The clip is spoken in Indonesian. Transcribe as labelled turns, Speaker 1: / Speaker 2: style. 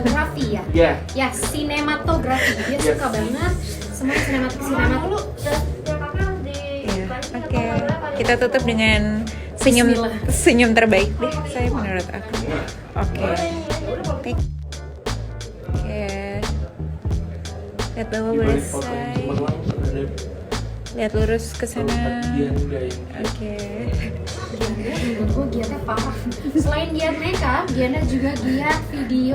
Speaker 1: sinematografi ya. Ya, sinematografi. Dia suka banget semua sinematik.
Speaker 2: Oke. Kita tutup dengan senyum terbaik deh, saya menurut aku. Oke. Lihat bawah boleh say. Lihat lurus ke sana. Oke.
Speaker 1: Menurut gue giatnya parah. Selain giat makeup, Giana juga giat video.